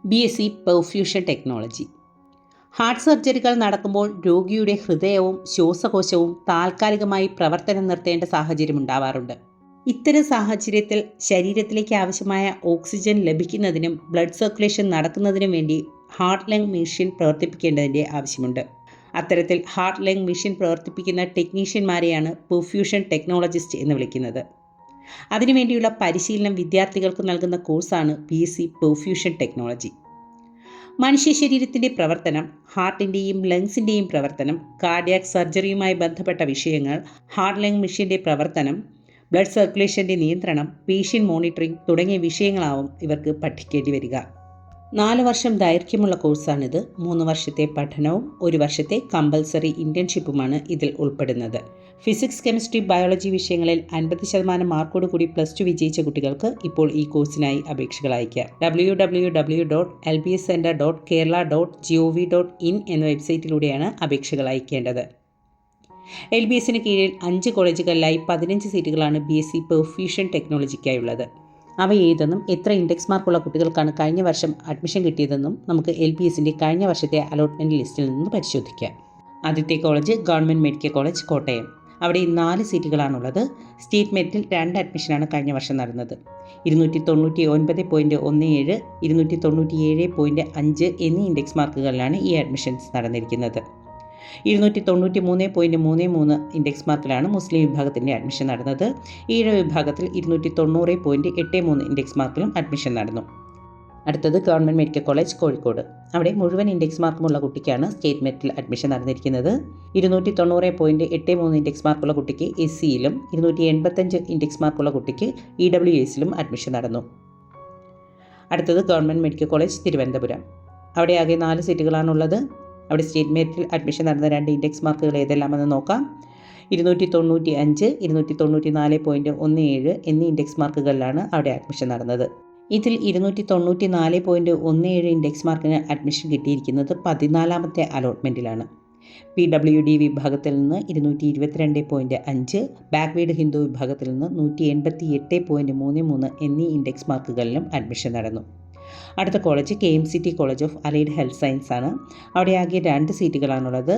BSc perfusion technology. Heart സർജറികൾ നടക്കുമ്പോൾ രോഗിയുടെ ഹൃദയവും ശ്വാസകോശവും താൽക്കാലികമായി പ്രവർത്തനം നിർത്തേണ്ട സാഹചര്യം ഉണ്ടാവാറുണ്ട്. ഇത്തരം സാഹചര്യത്തിൽ ശരീരത്തിലേക്ക് ആവശ്യമായ ഓക്സിജൻ ലഭിക്കുന്നതിനും ബ്ലഡ് സർക്കുലേഷൻ നടക്കുന്നതിനും വേണ്ടി ഹാർട്ട് ലങ് മെഷീൻ പ്രവർത്തിപ്പിക്കേണ്ടതിൻ്റെ ആവശ്യമുണ്ട്. അത്തരത്തിൽ ഹാർട്ട് ലങ് മെഷീൻ പ്രവർത്തിപ്പിക്കുന്ന ടെക്നീഷ്യന്മാരെയാണ് പെർഫ്യൂഷൻ ടെക്നോളജിസ്റ്റ് എന്ന് വിളിക്കുന്നത്. അതിനുവേണ്ടിയുള്ള പരിശീലനം വിദ്യാർത്ഥികൾക്ക് നൽകുന്ന കോഴ്സാണ് BSc പെർഫ്യൂഷൻ ടെക്നോളജി. മനുഷ്യ ശരീരത്തിൻ്റെ പ്രവർത്തനം, ഹാർട്ടിൻ്റെയും ലങ്സിൻ്റെയും പ്രവർത്തനം, കാർഡിയാക് സർജറിയുമായി ബന്ധപ്പെട്ട വിഷയങ്ങൾ, ഹാർട്ട് ലങ് മെഷീൻ്റെ പ്രവർത്തനം, ബ്ലഡ് സർക്കുലേഷൻ്റെ നിയന്ത്രണം, പേഷ്യൻ്റ് മോണിറ്ററിംഗ് തുടങ്ങിയ വിഷയങ്ങളാവും ഇവർക്ക് പഠിക്കേണ്ടി വരിക. 4 വർഷം ദൈർഘ്യമുള്ള കോഴ്സാണിത്. 3 വർഷത്തെ പഠനവും 1 വർഷത്തെ കമ്പൽസറി ഇൻറ്റേൺഷിപ്പുമാണ് ഇതിൽ ഉൾപ്പെടുന്നത്. ഫിസിക്സ്, കെമിസ്ട്രി, ബയോളജി വിഷയങ്ങളിൽ 50% മാർക്കോടുകൂടി +2 വിജയിച്ച കുട്ടികൾക്ക് ഇപ്പോൾ ഈ കോഴ്സിനായി അപേക്ഷകൾ അയയ്ക്കാം. www.lbscenter.kerala.gov.in എന്ന വെബ്സൈറ്റിലൂടെയാണ് അപേക്ഷകൾ അയക്കേണ്ടത്. LBSന് കീഴിൽ 5 കോളേജുകളിലായി 15 സീറ്റുകളാണ് BSc പെർഫ്യൂഷൻ ടെക്നോളജിക്കായുള്ളത്. അവ ഏതെന്നും എത്ര ഇൻഡെക്സ് മാർക്കുള്ള കുട്ടികൾക്കാണ് കഴിഞ്ഞ വർഷം അഡ്മിഷൻ കിട്ടിയതെന്നും നമുക്ക് LBSൻ്റെ കഴിഞ്ഞ വർഷത്തെ അലോട്ട്മെൻറ്റ് ലിസ്റ്റിൽ നിന്ന് പരിശോധിക്കാം. ആദ്യത്തെ college government medical college Kottayam. അവിടെ 4 സീറ്റുകളാണുള്ളത്. സ്റ്റേറ്റ് മെറിറ്റിൽ 2 അഡ്മിഷനാണ് കഴിഞ്ഞ വർഷം നടന്നത്. 299.17, 297.5 എന്നീ ഇൻഡെക്സ് മാർക്കുകളിലാണ് ഈ അഡ്മിഷൻസ് നടന്നിരിക്കുന്നത്. 293.33 ഇൻഡെക്സ് മാർക്കിലാണ് മുസ്ലിം വിഭാഗത്തിൻ്റെ അഡ്മിഷൻ നടന്നത്. ഈഴവ വിഭാഗത്തിൽ 290.83 ഇൻഡെക്സ് മാർക്കിലും അഡ്മിഷൻ നടന്നു. അടുത്തത് ഗവൺമെൻറ് മെഡിക്കൽ കോളേജ് കോഴിക്കോട്. അവിടെ മുഴുവൻ ഇൻഡെക്സ് മാർക്കുമുള്ള കുട്ടിക്കാണ് സ്റ്റേറ്റ് മെറിറ്റിൽ അഡ്മിഷൻ നടന്നിരിക്കുന്നത്. 290.83 ഇൻഡെക്സ് മാർക്കുള്ള കുട്ടിക്ക് SCയിലും 285 ഇൻഡെക്സ് മാർക്കുള്ള കുട്ടിക്ക് EWSലും അഡ്മിഷൻ നടന്നു. അടുത്തത് ഗവൺമെൻറ് മെഡിക്കൽ കോളേജ് തിരുവനന്തപുരം. അവിടെ ആകെ 4 സീറ്റുകളാണുള്ളത്. അവിടെ സ്റ്റേറ്റ് മെറിറ്റിൽ അഡ്മിഷൻ നടന്ന 2 ഇൻഡെക്സ് മാർക്കുകൾ ഏതെല്ലാമെന്ന് നോക്കാം. 295, 294.17 എന്നീ ഇൻഡെക്സ് മാർക്കുകളിലാണ് അവിടെ അഡ്മിഷൻ നടന്നത്. ഇതിൽ 294.17 ഇൻഡെക്സ് മാർക്കിന് അഡ്മിഷൻ കിട്ടിയിരിക്കുന്നത് 14ാമത്തെ അലോട്ട്മെൻറ്റിലാണ്. PWD വിഭാഗത്തിൽ നിന്ന് 222.5, ബാക്ക്വേഡ് ഹിന്ദു വിഭാഗത്തിൽ നിന്ന് 188.33 എന്നീ ഇൻഡെക്സ് മാർക്കുകളിലും അഡ്മിഷൻ നടന്നു. അടുത്ത college KMCT college of allied health science ആണ്. അവിടെ ആകെ 2 സീറ്റുകളാണുള്ളത്.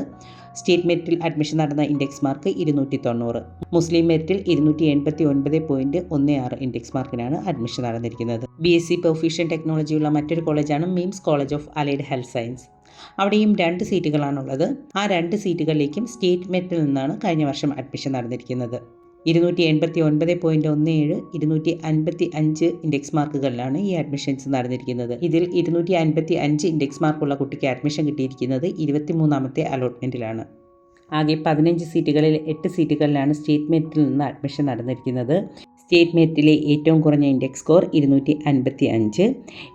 സ്റ്റേറ്റ് മെറിറ്റിൽ അഡ്മിഷൻ നടന്ന ഇൻഡെക്സ് മാർക്ക് 290. മുസ്ലിം മെറിറ്റിൽ 289.16 ഇൻഡെക്സ് മാർക്കിനാണ് അഡ്മിഷൻ നടന്നിരിക്കുന്നത്. BSc പെർഫ്യൂഷൻ ടെക്നോളജിയുള്ള മറ്റൊരു കോളേജാണ് MIMS college of allied health science. അവിടെയും 2 സീറ്റുകളാണുള്ളത്. ആ 2 സീറ്റുകളിലേക്കും സ്റ്റേറ്റ് മെറിറ്റിൽ നിന്നാണ് കഴിഞ്ഞ വർഷം അഡ്മിഷൻ നടന്നിരിക്കുന്നത്. 289.17, 255 ഇൻഡെക്സ് മാർക്കുകളിലാണ് ഈ അഡ്മിഷൻസ് നടന്നിരിക്കുന്നത്. ഇതിൽ 255 ഇൻഡെക്സ് മാർക്കുള്ള കുട്ടിക്ക് അഡ്മിഷൻ കിട്ടിയിരിക്കുന്നത് 23ാമത്തെ അലോട്ട്മെൻറ്റിലാണ്. ആകെ 15 സീറ്റുകളിൽ 8 സീറ്റുകളിലാണ് സ്റ്റേറ്റ് മെറിറ്റിൽ നിന്ന് അഡ്മിഷൻ നടന്നിരിക്കുന്നത്. സ്റ്റേറ്റ് മെറിറ്റിലെ ഏറ്റവും കുറഞ്ഞ ഇൻഡെക്സ് സ്കോർ 255,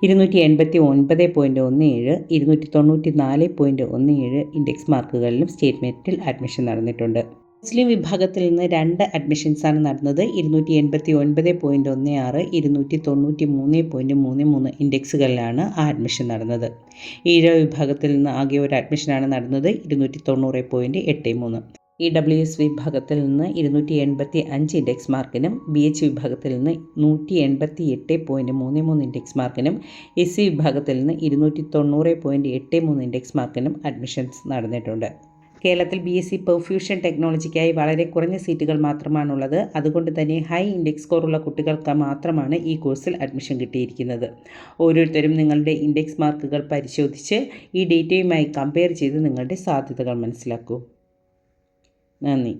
289.17, 294.17 ഇൻഡെക്സ് മാർക്കുകളിലും സ്റ്റേറ്റ് മെറിറ്റിൽ അഡ്മിഷൻ നടന്നിട്ടുണ്ട്. മുസ്ലിം വിഭാഗത്തിൽ നിന്ന് 2 അഡ്മിഷൻസാണ് നടന്നത്. 289.16, 293.33 ഇൻഡെക്സുകളിലാണ് ആ അഡ്മിഷൻ നടന്നത്. ഈഴവ വിഭാഗത്തിൽ നിന്ന് ആകെ ഒരു അഡ്മിഷനാണ് നടന്നത്. 290.83. EWS വിഭാഗത്തിൽ നിന്ന് 285 ഇൻഡെക്സ് മാർക്കിനും BH വിഭാഗത്തിൽ നിന്ന് 188.33 ഇൻഡെക്സ് മാർക്കിനും SC വിഭാഗത്തിൽ നിന്ന് 290.83 ഇൻഡെക്സ് മാർക്കിനും അഡ്മിഷൻസ് നടന്നിട്ടുണ്ട്. കേരളത്തിൽ BSc പെർഫ്യൂഷൻ ടെക്നോളജിക്കായി വളരെ കുറഞ്ഞ സീറ്റുകൾ മാത്രമാണുള്ളത്. അതുകൊണ്ട് തന്നെ ഹൈ ഇൻഡെക്സ് സ്കോറുള്ള കുട്ടികൾക്ക് മാത്രമാണ് ഈ കോഴ്സിൽ അഡ്മിഷൻ കിട്ടിയിരിക്കുന്നത്. ഓരോരുത്തരും നിങ്ങളുടെ ഇൻഡെക്സ് മാർക്കുകൾ പരിശോധിച്ച് ഈ ഡേറ്റയുമായി കമ്പയർ ചെയ്ത് നിങ്ങളുടെ സാധ്യതകൾ മനസ്സിലാക്കൂ. നന്ദി.